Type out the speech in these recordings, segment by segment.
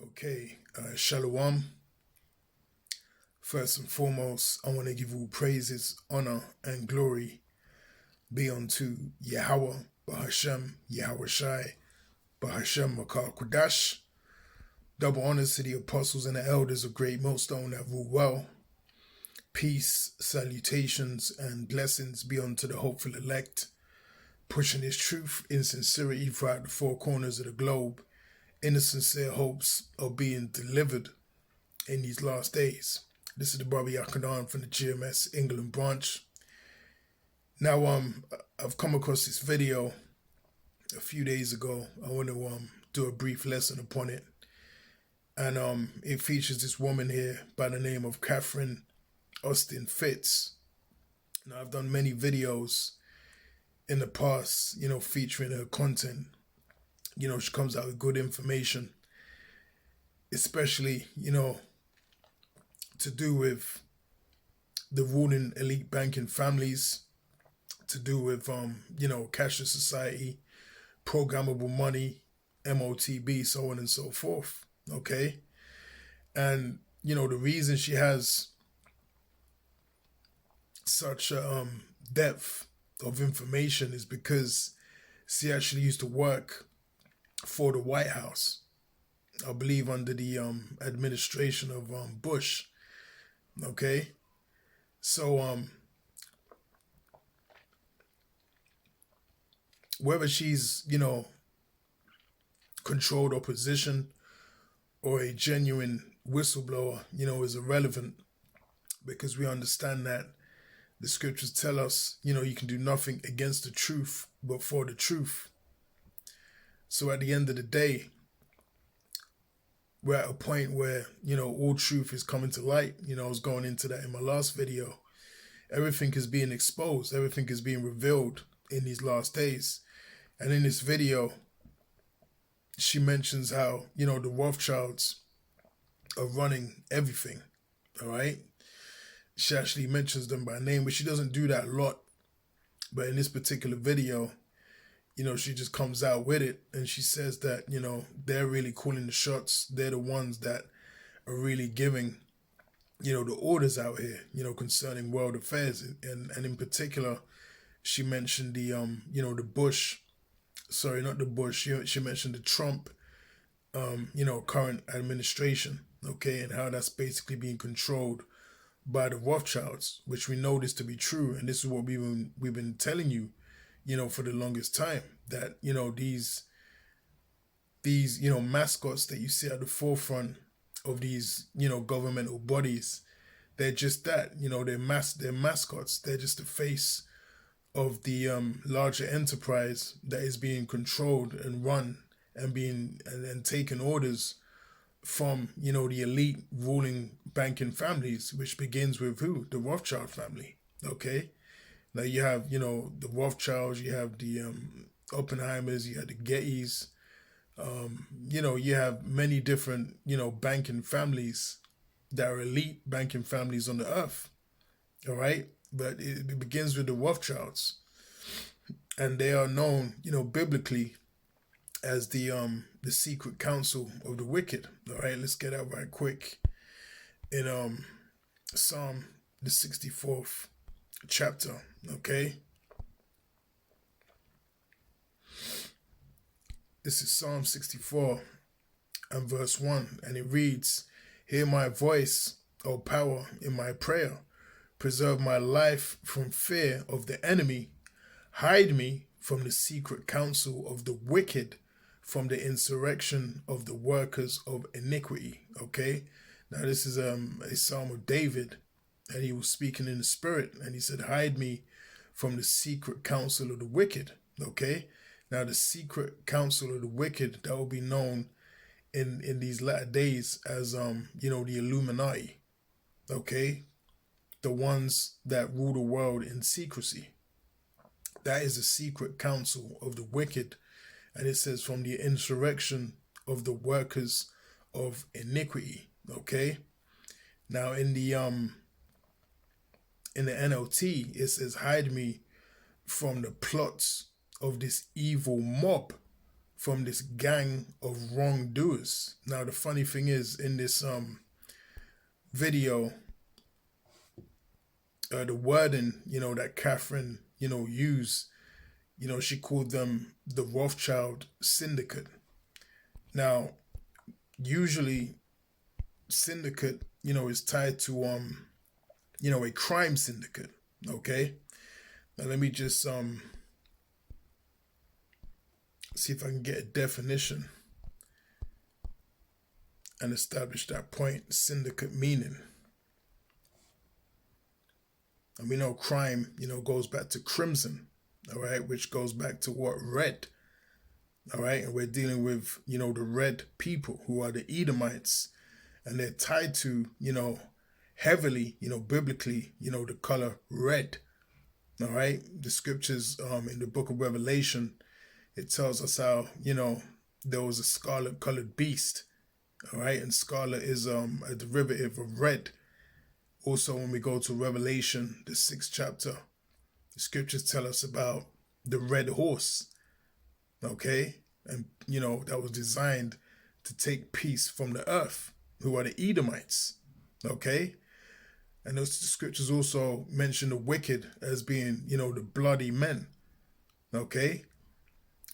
Okay, Shalom. First and foremost, I want to give all praises, honor, and glory be unto Yahweh, Bahashem, Yahweh Shai, Bahashem, Makar Kudash. Double honors to the apostles and the elders of Great Millstone that rule well. Peace, salutations, and blessings be unto the hopeful elect, pushing his truth in sincerity throughout the four corners of the globe, in the sincere hopes of being delivered in these last days. This is the Bobby Yakadan from the GMS England branch. Now, I've come across this video a few days ago. I want to do a brief lesson upon it. And it features this woman here by the name of Catherine Austin Fitz. Now, I've done many videos in the past, featuring her content. She comes out with good information, especially, to do with the ruling elite banking families, to do with, cashless society, programmable money, MOTB, so on and so forth. Okay. And, the reason she has such a depth of information is because she actually used to work for the White House, I believe under the administration of Bush. Okay, so whether she's controlled opposition or a genuine whistleblower, is irrelevant, because we understand that the scriptures tell us, you can do nothing against the truth but for the truth. So at the end of the day, we're at a point where, all truth is coming to light. I was going into that in my last video. Everything is being exposed. Everything is being revealed in these last days. And in this video, she mentions how, the Rothschilds are running everything. All right. She actually mentions them by name, but she doesn't do that a lot. But in this particular video, she just comes out with it, and she says that, they're really calling the shots. They're the ones that are really giving, the orders out here, concerning world affairs. And in particular, she mentioned the, the Bush, sorry, not the Bush. She mentioned the Trump, current administration, okay, and how that's basically being controlled by the Rothschilds, which we know this to be true. And this is what we've been telling you, for the longest time, that, these mascots that you see at the forefront of these, governmental bodies, they're just that, they're mascots. They're just the face of the larger enterprise that is being controlled and run and taking orders from, the elite ruling banking families, which begins with who? The Rothschild family. Okay. Now you have, the Rothschilds, you have the Oppenheimers, you have the Gettys, you have many different, banking families that are elite banking families on the earth. All right. But it begins with the Rothschilds, and they are known, biblically as the secret council of the wicked. All right. Let's get out right quick in Psalm the 64th chapter. Okay. This is Psalm 64 and verse 1, and it reads, "Hear my voice, O power, in my prayer. Preserve my life from fear of the enemy. Hide me from the secret counsel of the wicked, from the insurrection of the workers of iniquity." Okay. Now this is a Psalm of David, and he was speaking in the spirit, and he said, "Hide me from the secret counsel of the wicked." Okay. Now the secret counsel of the wicked, that will be known in these latter days as the Illuminati. Okay. The ones that rule the world in secrecy. That is the secret counsel of the wicked. And it says, from the insurrection of the workers of iniquity. Okay. Now in the NLT, it says, "Hide me from the plots of this evil mob." from this gang of wrongdoers. Now, the funny thing is, in this video, the wording, that Catherine, used, she called them the Rothschild Syndicate. Now, usually, syndicate, is tied to, a crime syndicate, okay? Now, let me just see if I can get a definition and establish that point, syndicate meaning. And we know crime, goes back to crimson, all right, which goes back to what? Red, all right? And we're dealing with, the red people who are the Edomites, and they're tied to, heavily, biblically, the color red, all right? The scriptures in the book of Revelation, it tells us how, there was a scarlet colored beast, all right? And scarlet is a derivative of red. Also, when we go to Revelation, the 6th chapter, the scriptures tell us about the red horse, okay? And, that was designed to take peace from the earth, who are the Edomites, okay? And those scriptures also mention the wicked as being, the bloody men, okay?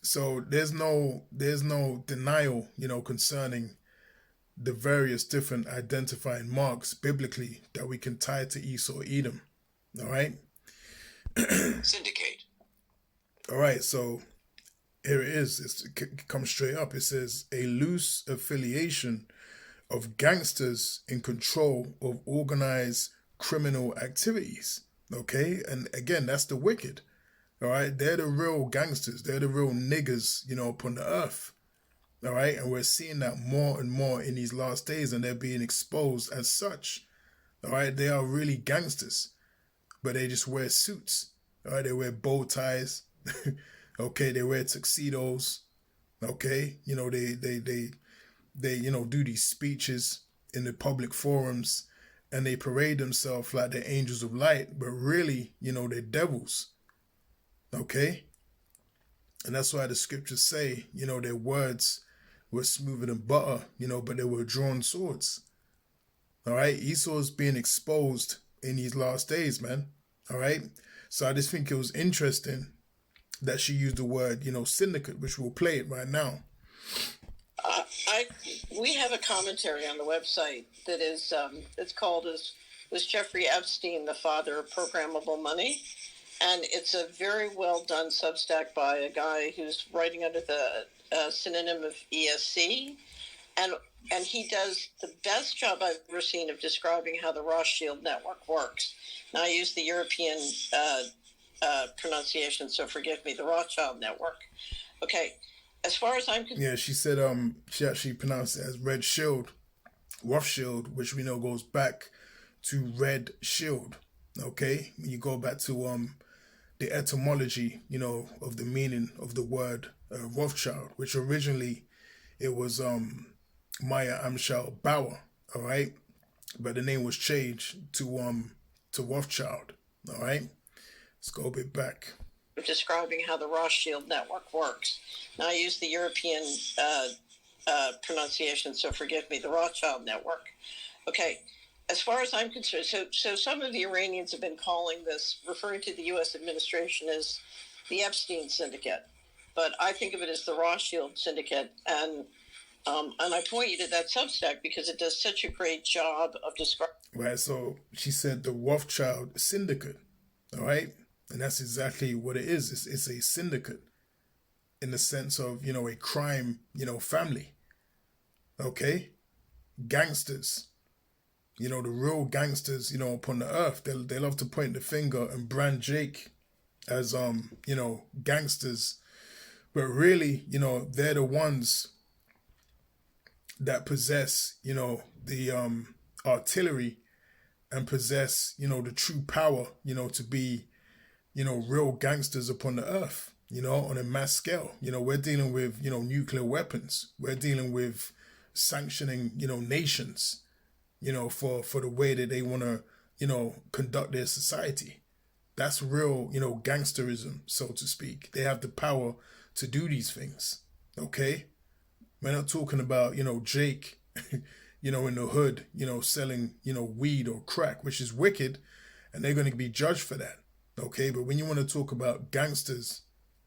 So there's no denial, concerning the various different identifying marks biblically that we can tie to Esau, Edom. All right. Syndicate. All right. So here it is. It comes straight up. It says a loose affiliation of gangsters in control of organized criminal activities. Okay. And again, that's the wicked. All right. They're the real gangsters. They're the real niggers, upon the earth. All right, and we're seeing that more and more in these last days, and they're being exposed as such. All right, they are really gangsters, but they just wear suits. All right, they wear bow ties. Okay, they wear tuxedos. Okay, they do these speeches in the public forums, and they parade themselves like they're angels of light, but really, they're devils. Okay, and that's why the scriptures say, their words were smoother than butter, but they were drawn swords. All right. Esau is being exposed in these last days, man. All right. So I just think it was interesting that she used the word, syndicate, which we'll play it right now. We have a commentary on the website that is, it's called Was Jeffrey Epstein the Father of Programmable Money? And it's a very well done Substack by a guy who's writing under the synonym of ESC. And he does the best job I've ever seen of describing how the Rothschild network works. Now, I use the European pronunciation, so forgive me, the Rothschild network. Okay, as far as I'm concerned... Yeah, she said she actually pronounced it as Red Shield, Rothschild, which we know goes back to Red Shield. Okay, when you go back to the etymology, of the meaning of the word Rothschild, which originally it was Maya Amschel Bauer, all right, but the name was changed to Rothschild, all right. Let's go a bit back. Describing how the Rothschild network works. Now, I use the European pronunciation, so forgive me, the Rothschild network. Okay. As far as I'm concerned, so some of the Iranians have been calling this, referring to the U.S. administration as the Epstein Syndicate, but I think of it as the Rothschild Syndicate, and I point you to that Substack because it does such a great job of describing. Right, so she said the Rothschild Syndicate, all right, and that's exactly what it is. It's a syndicate in the sense of, a crime, family, okay, gangsters. The real gangsters, upon the earth, they love to point the finger and brand Jake as, gangsters. But really, they're the ones that possess, the artillery and possess, the true power, to be, real gangsters upon the earth, on a mass scale. We're dealing with, nuclear weapons. We're dealing with sanctioning, nations. For the way that they want to, conduct their society. That's real, gangsterism, so to speak. They have the power to do these things, Okay? We're not talking about, Jake, in the hood, selling, weed or crack, which is wicked, and they're going to be judged for that. Okay? But when you want to talk about gangsters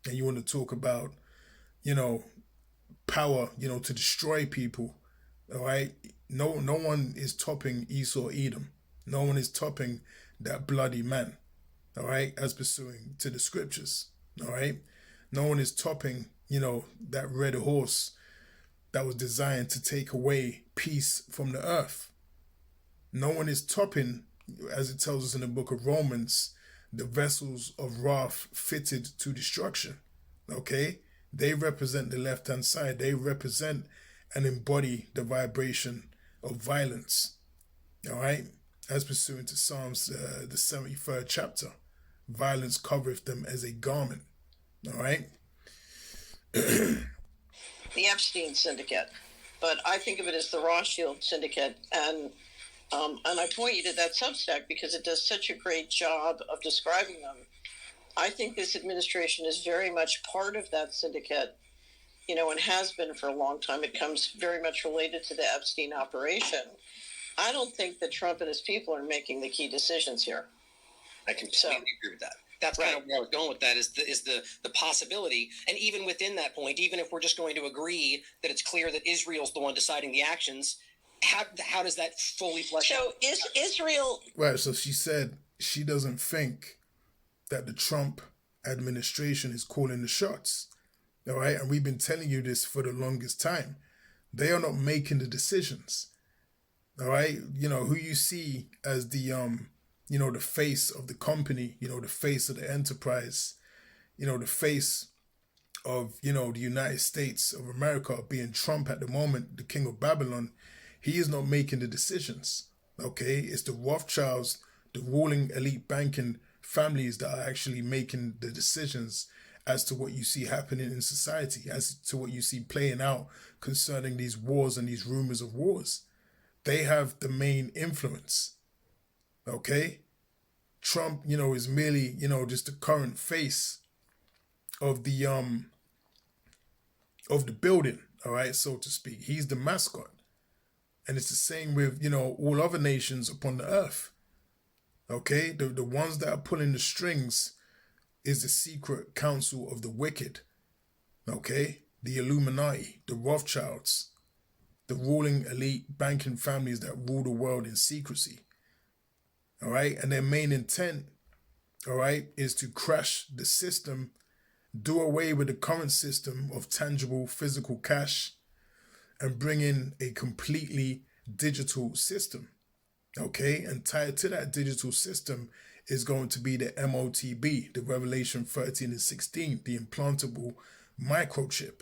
and you want to talk about, you know, power, to destroy people, all right? No one is topping Esau Edom. No one is topping that bloody man, all right, as pursuing to the scriptures, all right? No one is topping, that red horse that was designed to take away peace from the earth. No one is topping, as it tells us in the book of Romans, the vessels of wrath fitted to destruction, okay? They represent the left-hand side. They represent and embody the vibration of violence, all right? As pursuant to Psalms, the 73rd chapter, violence covereth them as a garment, all right? The Epstein Syndicate, but I think of it as the Rothschild Syndicate, and I point you to that Substack because it does such a great job of describing them. I think this administration is very much part of that syndicate, and has been for a long time. It comes very much related to the Epstein operation. I don't think that Trump and his people are making the key decisions here. I completely agree with that. That's kind of where I was going with that is the possibility. And even within that point, even if we're just going to agree that it's clear that Israel's the one deciding the actions, how does that fully flesh out? So is Israel... Right, so she said she doesn't think that the Trump administration is calling the shots, all right? And we've been telling you this for the longest time. They are not making the decisions, all right? Who you see as the the face of the company, the face of the enterprise, the face of, the United States of America being Trump at the moment, the king of Babylon. He is not making the decisions, okay? It's the Rothschilds, the ruling elite banking families that are actually making the decisions as to what you see happening in society, as to what you see playing out concerning these wars and these rumors of wars. They have the main influence. Okay, Trump, is merely, just the current face of the building, all right, so to speak. He's the mascot, and it's the same with all other nations upon the earth. Okay, the ones that are pulling the strings is the secret council of the wicked. Okay, the Illuminati, the Rothschilds, the ruling elite banking families that rule the world in secrecy. All right. And their main intent, all right, is to crash the system, do away with the current system of tangible physical cash, and bring in a completely digital system. Okay. And tied to that digital system is going to be the MOTB, the Revelation 13 and 16, the implantable microchip.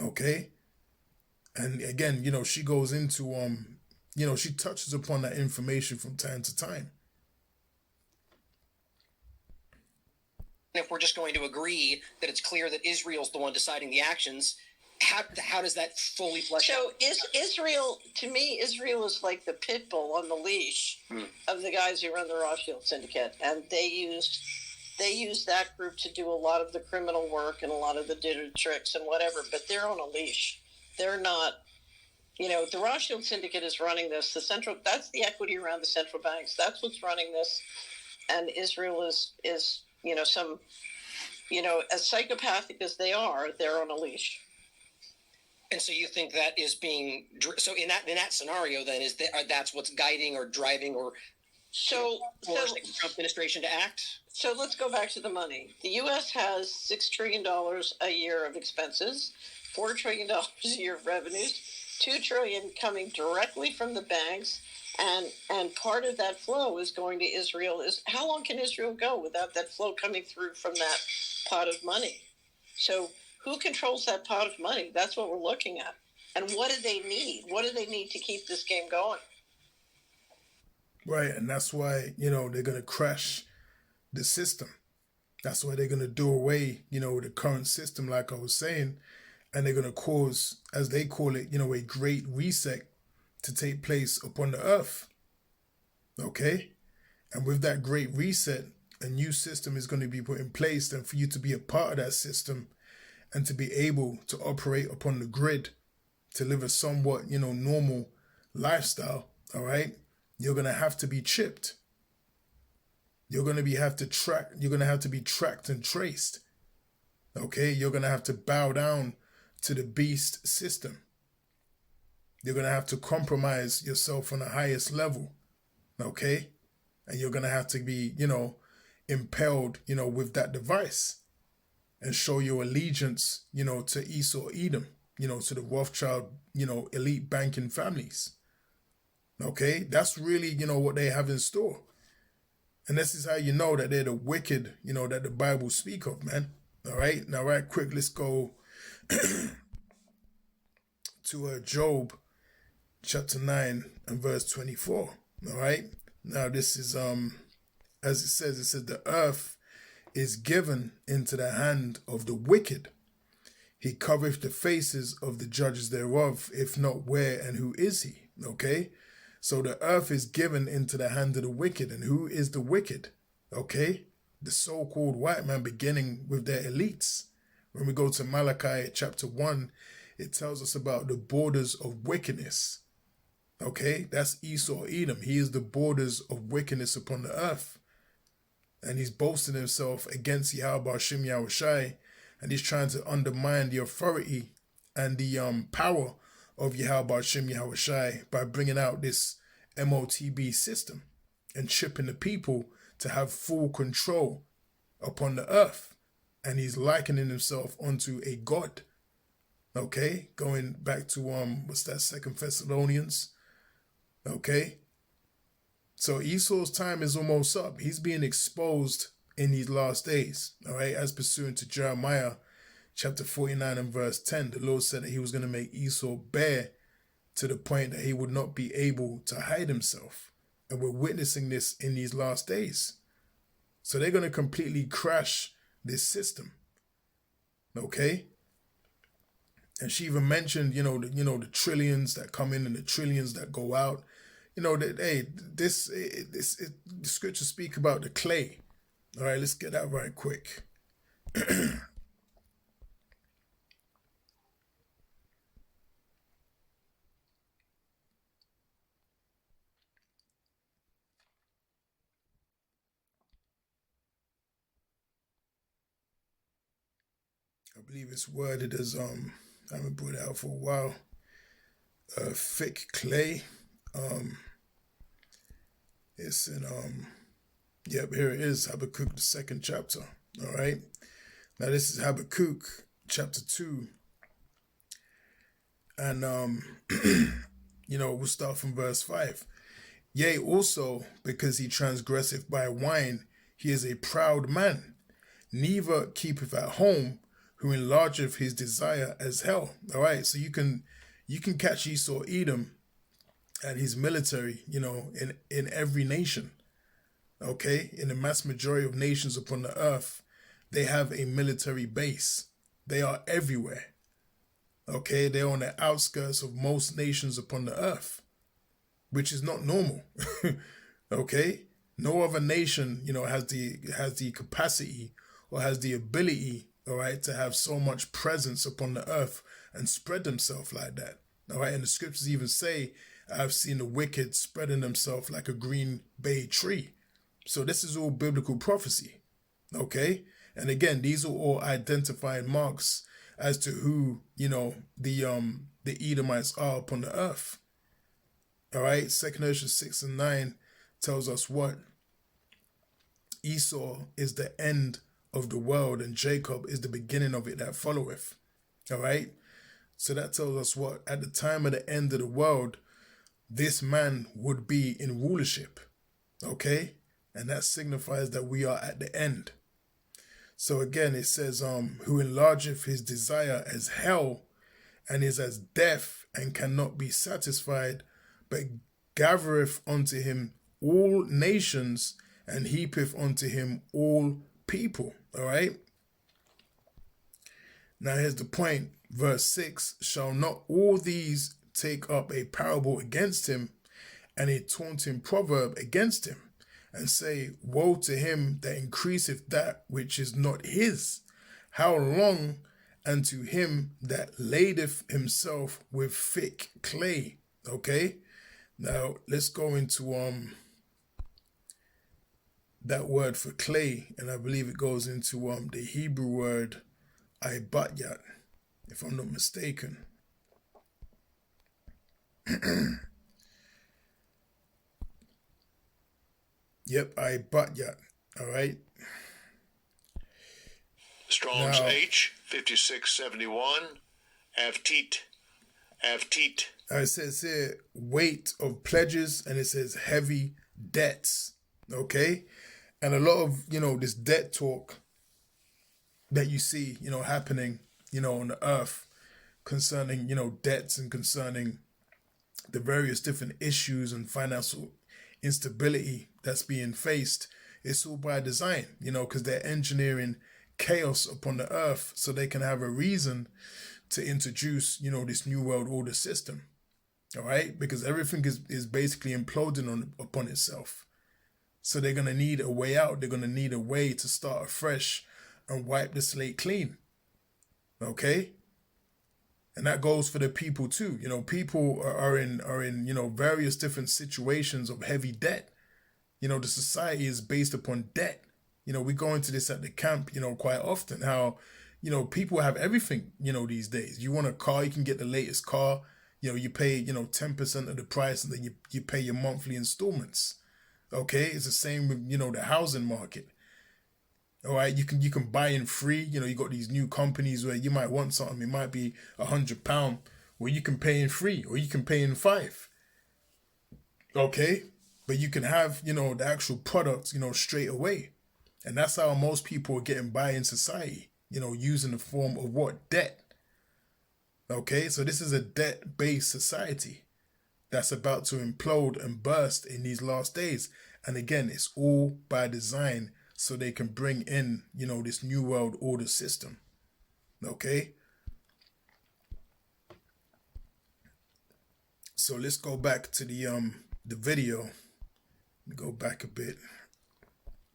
Okay. And again, she goes into she touches upon that information from time to time. If we're just going to agree that it's clear that Israel's the one deciding the actions, how does that fully flesh out? So is Israel, to me, Israel is like the pit bull on the leash of the guys who run the Rothschild Syndicate. And they use that group to do a lot of the criminal work and a lot of the dirty tricks and whatever, but they're on a leash. They're not... the Rothschild Syndicate is running this. That's the equity around the central banks. That's what's running this. And Israel is as psychopathic as they are, they're on a leash. And so you think that is being so in that scenario then that's what's guiding or driving or forcing the Trump administration to act? So let's go back to the money. The U.S. has $6 trillion a year of expenses, $4 trillion a year of revenues, $2 trillion coming directly from the banks, and part of that flow is going to Israel. How long can Israel go without that flow coming through from that pot of money? So who controls that pot of money? That's what we're looking at. And what do they need? What do they need to keep this game going? Right, and that's why, they're going to crash the system. That's why they're going to do away, with the current system, like I was saying, and they're going to cause, as they call it, a great reset to take place upon the earth. Okay? And with that great reset, a new system is going to be put in place, and for you to be a part of that system and to be able to operate upon the grid, to live a somewhat, normal lifestyle, all right, you're going to have to be chipped. You're going to have to be tracked and traced. Okay, you're going to have to bow down to the beast system. You're going to have to compromise yourself on the highest level. Okay, and you're going to have to be, impelled, with that device and show your allegiance, to Esau, Edom, to the Rothschild, elite banking families. Okay, that's really, what they have in store. And this is how you know that they're the wicked, that the Bible speak of, man. All right, now right quick, let's go to Job chapter 9 and verse 24. All right, now this is, as it says, the earth is given into the hand of the wicked. He covereth the faces of the judges thereof, if not where and who is he? Okay, so the earth is given into the hand of the wicked. And who is the wicked? Okay, the so-called white man, beginning with their elites. When we go to Malachi chapter 1, it tells us about the borders of wickedness. Okay, that's Esau, Edom. He is the borders of wickedness upon the earth. And he's boasting himself against Yahweh Hashem Yahushai, and he's trying to undermine the authority and the power of Yahweh Hashem Yahushai by bringing out this MOTB system and chipping the people to have full control upon the earth. And he's likening himself unto a god. Okay, going back to what's that, 2 Thessalonians. Okay, so Esau's time is almost up. He's being exposed in these last days. All right, as pursuant to Jeremiah chapter 49 and verse 10, the Lord said that he was going to make Esau bare to the point that he would not be able to hide himself. And we're witnessing this in these last days. So they're going to completely crash this system. Okay. And she even mentioned, the trillions that come in and the trillions that go out. The scriptures speak about the clay. All right, let's get that right quick. I believe it's worded as, I haven't brought it out for a while, thick clay. It's in, yep, here it is, Habakkuk, the 2nd chapter. All right. Now this is Habakkuk chapter 2. And, we'll start from verse 5. Yea, also, because he transgresseth by wine, he is a proud man, neither keepeth at home, who enlargeth his desire as hell. All right. So you can catch Esau, Edom, and his military, in every nation. Okay, in the mass majority of nations upon the earth, they have a military base. They are everywhere. Okay, they're on the outskirts of most nations upon the earth, which is not normal. Okay, no other nation, has the capacity or has the ability, all right, to have so much presence upon the earth and spread themselves like that. All right, and the scriptures even say, I've seen the wicked spreading themselves like a green bay tree. So this is all biblical prophecy. Okay? And again, these are all identifying marks as to who, the Edomites are upon the earth. All right? 2 Ezra 6 and 9 tells us what? Esau is the end of the world and Jacob is the beginning of it that followeth. All right? So that tells us what? At the time of the end of the world, this man would be in rulership. Okay? And that signifies that we are at the end. So again, it says, who enlargeth his desire as hell, and is as deaf, and cannot be satisfied, but gathereth unto him all nations, and heapeth unto him all people. All right? Now here's the point. Verse 6, shall not all these take up a parable against him, and a taunting proverb against him, and say, woe to him that increaseth that which is not his. How long and to him that ladeth himself with thick clay. Okay, now let's go into that word for clay, and I believe it goes into the Hebrew word ibatyat, if I'm not mistaken. Yep, ibatyat. All right. Strong's H 5671. Avteet. It says here weight of pledges, and it says heavy debts. Okay, and a lot of this debt talk that you see happening on the earth concerning debts and concerning the various different issues and financial instability that's being faced. It's all by design, because they're engineering chaos upon the earth so they can have a reason to introduce this new world order system. All right, because everything is basically imploding upon itself. So they're going to need a way out. They're going to need a way to start afresh and wipe the slate clean. Okay? And that goes for the people too. People are in various different situations of heavy debt. The society is based upon debt. We go into this at the camp, quite often, how, people have everything, these days. You want a car, you can get the latest car. You pay, 10% of the price, and then you pay your monthly installments. Okay, it's the same with the housing market. All right, you can buy in free. You got these new companies where you might want something. It might be £100, where you can pay in free, or you can pay in £5. Okay, but you can have the actual products straight away, and that's how most people are getting by in society. Using the form of what? Debt. Okay, so this is a debt-based society that's about to implode and burst in these last days. And again, it's all by design so they can bring in, this new world order system. Okay? So let's go back to the video. Let me go back a bit.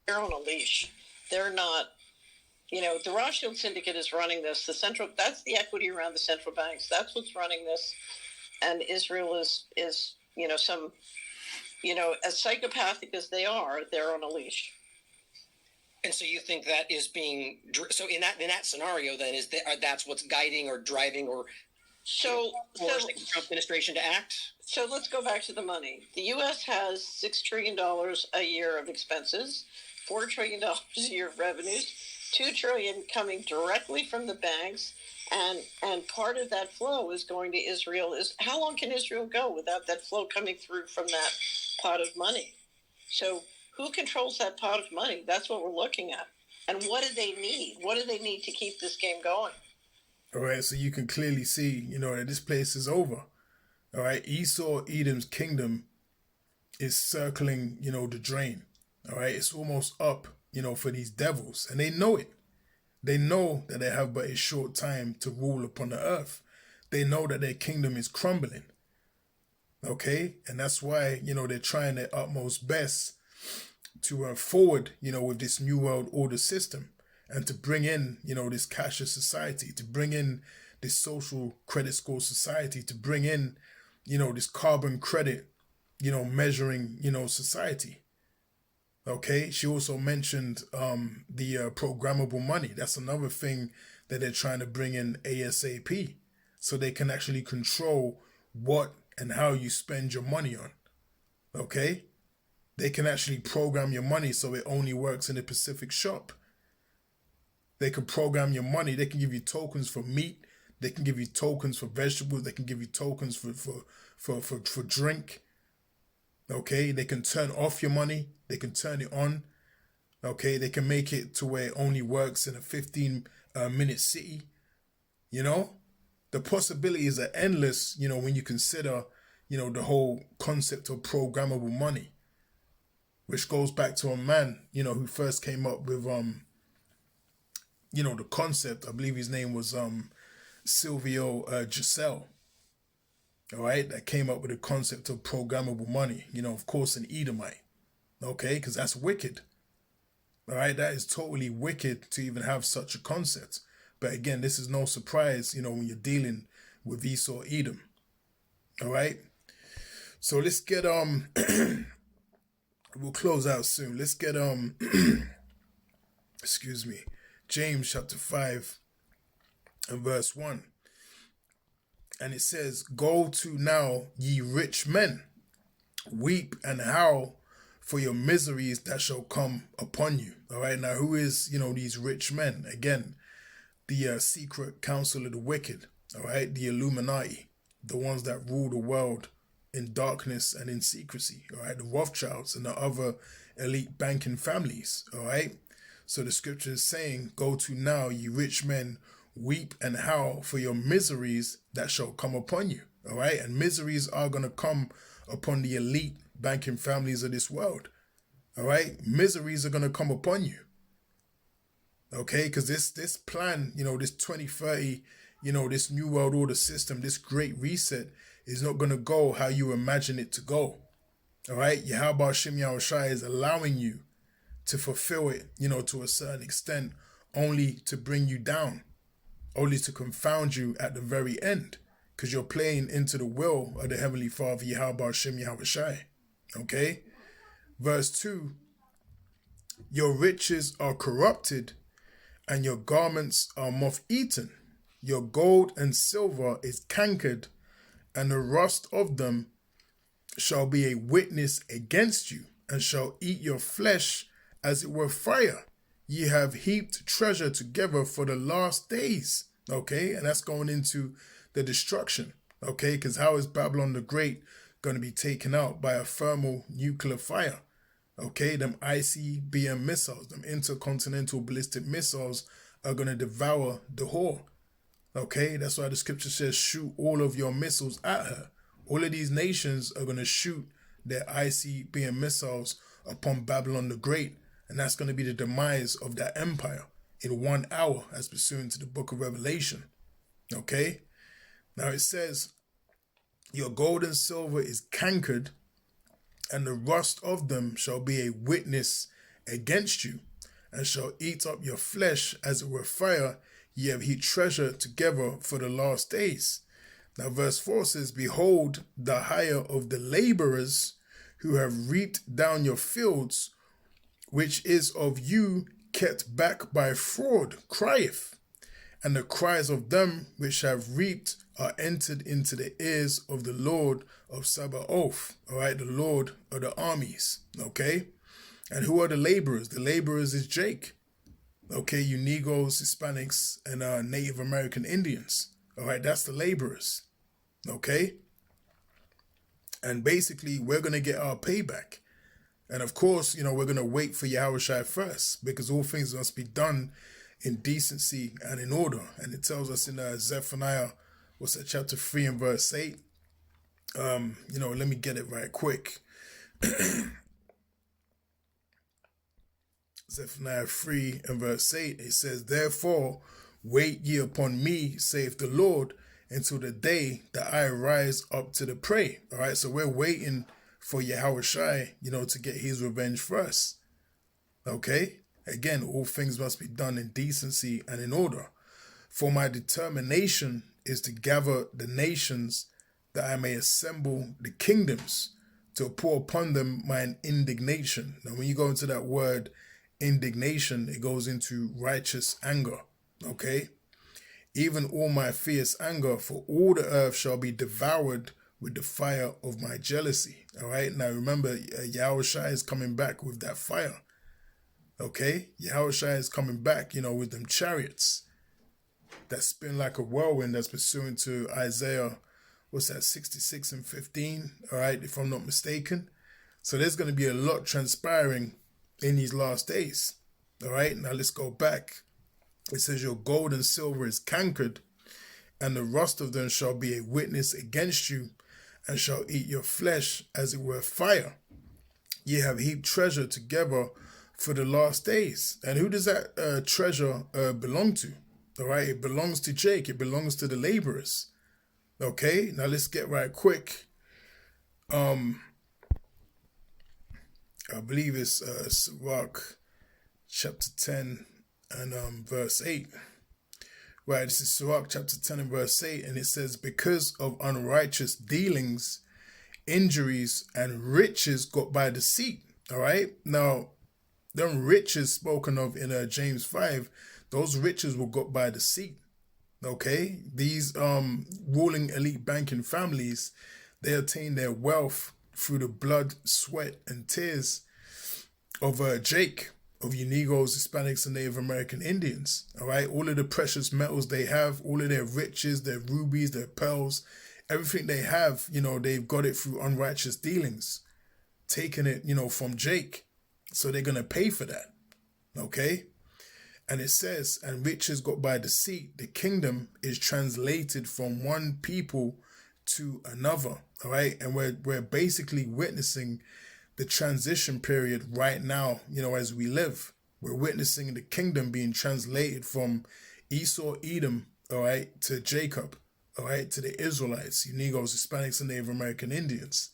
They're on a leash. They're not, the Rothschild Syndicate is running this. That's the equity around the central banks. That's what's running this. And Israel is as psychopathic as they are, they're on a leash. And so you think that is being so in that scenario then that's what's guiding or driving or forcing the Trump administration to act? So let's go back to the money. The U.S. has $6 trillion a year of expenses, $4 trillion a year of revenues, $2 trillion coming directly from the banks. And part of that flow is going to Israel. How long can Israel go without that flow coming through from that pot of money? So who controls that pot of money? That's what we're looking at. And what do they need? What do they need to keep this game going? All right, so you can clearly see, that this place is over. All right, Esau, Edom's kingdom is circling, the drain. All right, it's almost up, for these devils, and they know it. They know that they have but a short time to rule upon the earth. They know that their kingdom is crumbling. Okay? And that's why, they're trying their utmost best to forward, with this new world order system, and to bring in, this cashless society, to bring in this social credit score society, to bring in, this carbon credit, measuring, society. Okay, she also mentioned the programmable money. That's another thing that they're trying to bring in ASAP, so they can actually control what and how you spend your money on. Okay, they can actually program your money so it only works in a specific shop. They can program your money. They can give you tokens for meat. They can give you tokens for vegetables. They can give you tokens for drink. Okay, they can turn off your money. They can turn it on. Okay, they can make it to where it only works in a 15-minute city. The possibilities are endless, when you consider, the whole concept of programmable money, which goes back to a man, who first came up with, the concept. I believe his name was Silvio Giselle. All right, that came up with the concept of programmable money, of course, an Edomite. Okay, because that's wicked. All right, that is totally wicked to even have such a concept. But again, this is no surprise, when you're dealing with Esau, Edom. All right. So let's get we'll close out soon. Let's get excuse me, James chapter 5 and verse 1. And it says, "Go to now, ye rich men, weep and howl for your miseries that shall come upon you." All right. Now, who is, these rich men? Again, the secret council of the wicked. All right. The Illuminati, the ones that rule the world in darkness and in secrecy. All right. The Rothschilds and the other elite banking families. All right. So the scripture is saying, "Go to now, ye rich men, weep and howl for your miseries that shall come upon you." All right. And miseries are going to come upon the elite banking families of this world. All right. Miseries are going to come upon you. Okay. Because this plan, this 2030, this new world order system, this great reset is not going to go how you imagine it to go. All right. Yahweh Shem Yahushai is allowing you to fulfill it, to a certain extent, only to bring you down, only to confound you at the very end, because you're playing into the will of the Heavenly Father, Yahweh Shem Yahushai. Okay? Verse 2, "Your riches are corrupted, and your garments are moth-eaten. Your gold and silver is cankered, and the rust of them shall be a witness against you, and shall eat your flesh as it were fire. Ye have heaped treasure together for the last days." Okay, and that's going into the destruction. Okay, because how is Babylon the Great going to be taken out by a thermal nuclear fire? Okay, them ICBM missiles, them intercontinental ballistic missiles are going to devour the whore. Okay, that's why the scripture says, "Shoot all of your missiles at her." All of these nations are going to shoot their ICBM missiles upon Babylon the Great, and that's going to be the demise of that empire in 1 hour, as pursuant to the book of Revelation. Okay, now it says, "Your gold and silver is cankered, and the rust of them shall be a witness against you, and shall eat up your flesh as it were fire. Ye have heaped treasure together for the last days." Now verse 4 says, "Behold, the hire of the laborers who have reaped down your fields, which is of you kept back by fraud, crieth. And the cries of them which have reaped are entered into the ears of the Lord of Sabaoth." All right, the Lord of the armies. Okay, and who are the laborers? The laborers is Jake. Okay, you Negroes, Hispanics, and Native American Indians. All right, that's the laborers. Okay, and basically we're going to get our payback. And of course, we're going to wait for Yahushua first, because all things must be done in decency and in order. And it tells us in Zephaniah, chapter 3 and verse 8. Let me get it right quick. Zephaniah 3 and verse 8, it says, "Therefore wait ye upon me, saith the Lord, until the day that I rise up to the prey." All right, so we're waiting for Yahushai, to get his revenge first. Okay, again, all things must be done in decency and in order. "For my determination is to gather the nations, that I may assemble the kingdoms, to pour upon them mine indignation." Now, when you go into that word indignation, it goes into righteous anger. Okay, "Even all my fierce anger, for all the earth shall be devoured with the fire of my jealousy." All right, now remember, Yahushua is coming back with that fire. Okay, Yahushua is coming back, with them chariots that spin like a whirlwind, that's pursuant to Isaiah, 66 and 15, all right, if I'm not mistaken. So there's going to be a lot transpiring in these last days. All right, now let's go back. It says, "Your gold and silver is cankered, and the rust of them shall be a witness against you, and shall eat your flesh as it were fire. Ye have heaped treasure together for the last days." And who does that treasure belong to? All right, it belongs to Jake. It belongs to the laborers. Okay, now let's get right quick. I believe it's Sirach chapter 10 and verse 8, Right, this is Sirach chapter 10 and verse 8, and it says, because of unrighteous dealings, injuries, and riches got by deceit. All right, now, them riches spoken of in James 5, those riches were got by deceit. Okay, these ruling elite banking families, they attain their wealth through the blood, sweat, and tears of Jake, of you Negroes, Hispanics, and Native American Indians. All right, all of the precious metals they have, all of their riches, their rubies, their pearls, everything they have, you know, they've got it through unrighteous dealings, taking it, you know, from Jake. So they're going to pay for that. Okay. And it says, and riches got by deceit, the kingdom is translated from one people to another. All right. And we're basically witnessing the transition period right now, you know, as we live. We're witnessing the kingdom being translated from Esau, Edom, all right, to Jacob, all right, to the Israelites, you Negroes, Hispanics, and Native American Indians.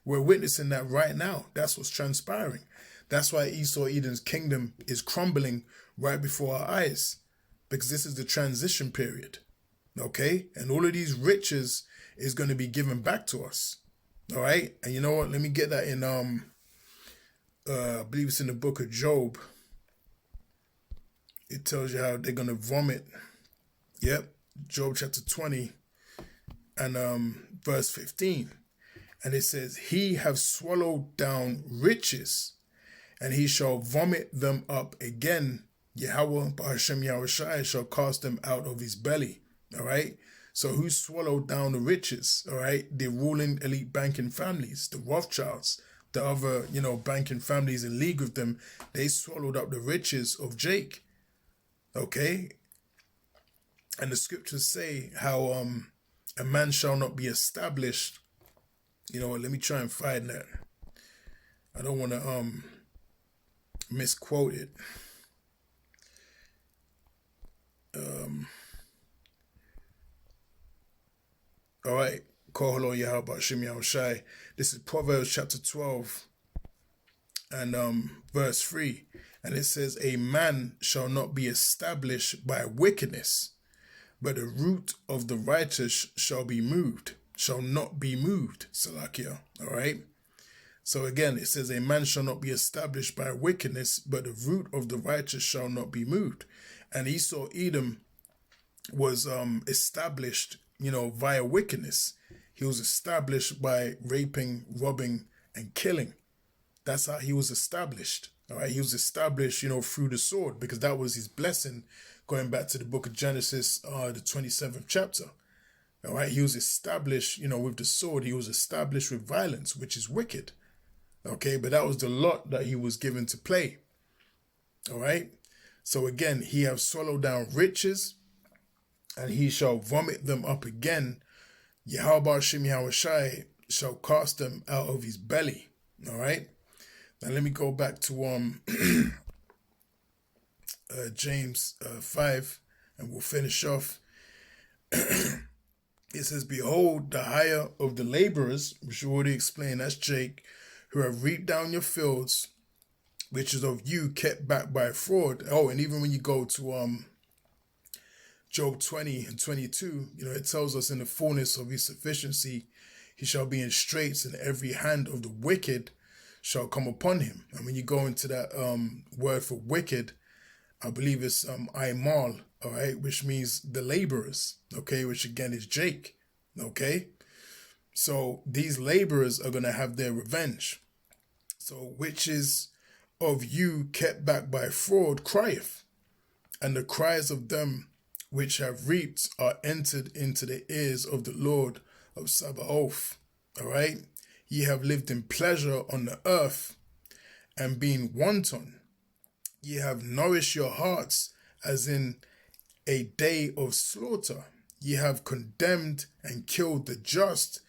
We're witnessing that right now. That's what's transpiring. That's why Esau, Edom's kingdom is crumbling right before our eyes, because this is the transition period, okay? And all of these riches is going to be given back to us, all right? And you know what? Let me get that in, I believe it's in the book of Job. It tells you how they're going to vomit. Yep, Job chapter 20 and verse 15. And it says, he have swallowed down riches, and he shall vomit them up again. Yahweh, Ba'ashem Yahushai, shall cast them out of his belly. All right. So who swallowed down the riches? All right. The ruling elite banking families, the Rothschilds, the other, you know, banking families in league with them. They swallowed up the riches of Jake. Okay. And the scriptures say how a man shall not be established. You know what? Let me try and find that. I don't want to misquote it. All right. Koholo Yahweh Shem Yahushai. This is Proverbs chapter 12 and verse 3. And it says, a man shall not be established by wickedness, but the root of the righteous shall be moved, shall not be moved. Salakia. All right. So again, it says, a man shall not be established by wickedness, but the root of the righteous shall not be moved. And Esau, Edom was established, you know, via wickedness. He was established by raping, robbing, and killing. That's how he was established. All right. He was established, you know, through the sword, because that was his blessing, going back to the book of Genesis, the 27th chapter. All right. He was established, you know, with the sword. He was established with violence, which is wicked. Okay. But that was the lot that he was given to play. All right. So again, he have swallowed down riches, and he shall vomit them up again. Yahweh Shem Yahushai shall cast them out of his belly. All right. Now let me go back to James 5, and we'll finish off. It says, behold, the hire of the laborers, which you already explained, that's Jake, who have reaped down your fields, which is of you kept back by fraud. Oh, and even when you go to Job 20 and 22, you know, it tells us in the fullness of his sufficiency, he shall be in straits, and every hand of the wicked shall come upon him. And when you go into that word for wicked, I believe it's Aimal, all right, which means the laborers, okay, which again is Jake, okay? So these laborers are going to have their revenge. So which is of you kept back by fraud crieth, and the cries of them which have reaped are entered into the ears of the Lord of Sabaoth. All right. Ye have lived in pleasure on the earth, and been wanton. Ye have nourished your hearts as in a day of slaughter. Ye have condemned and killed the just,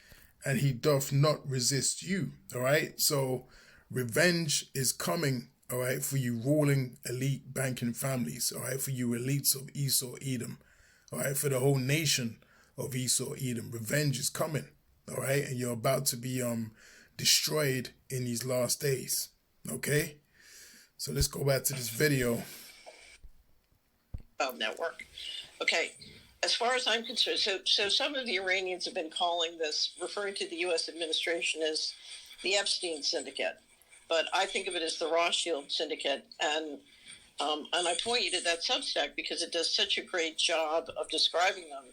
and he doth not resist you. All right. So revenge is coming. All right, for you ruling elite banking families. All right, for you elites of Esau, Edom. All right, for the whole nation of Esau, Edom. Revenge is coming. All right, and you're about to be destroyed in these last days. Okay, so let's go back to this video. Network. Okay. As far as I'm concerned, so some of the Iranians have been calling this, referring to the U.S. administration as the Epstein Syndicate, but I think of it as the Rothschild Syndicate, and I point you to that Substack because it does such a great job of describing them.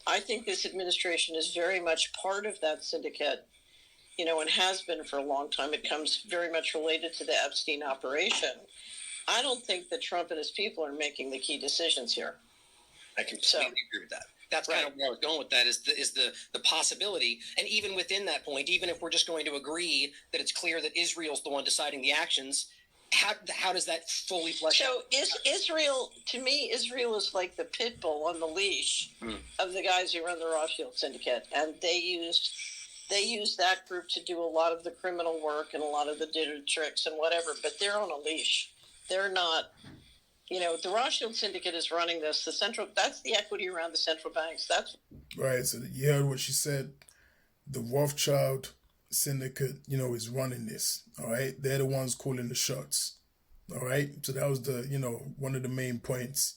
I think this administration is very much part of that syndicate, and has been for a long time. It comes very much related to the Epstein operation. I don't think that Trump and his people are making the key decisions here. I completely agree with that. That's kind of where I was going with that is the possibility. And even within that point, even if we're just going to agree that it's clear that Israel's the one deciding the actions, how does that fully flesh out? So Israel, to me, Israel is like the pit bull on the leash of the guys who run the Rothschild Syndicate. And they used that group to do a lot of the criminal work and a lot of the dirty tricks and whatever, but they're on a leash. They're not, the Rothschild Syndicate is running this. That's the equity around the central banks. That's right. So you heard what she said. The Rothschild Syndicate, is running this. All right. They're the ones calling the shots. All right. So that was one of the main points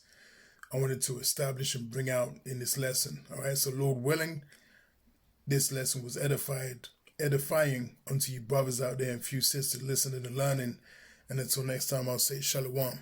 I wanted to establish and bring out in this lesson. All right. So Lord willing, this lesson was edifying unto you brothers out there and few sisters listening and learning. And until next time, I'll say shalom.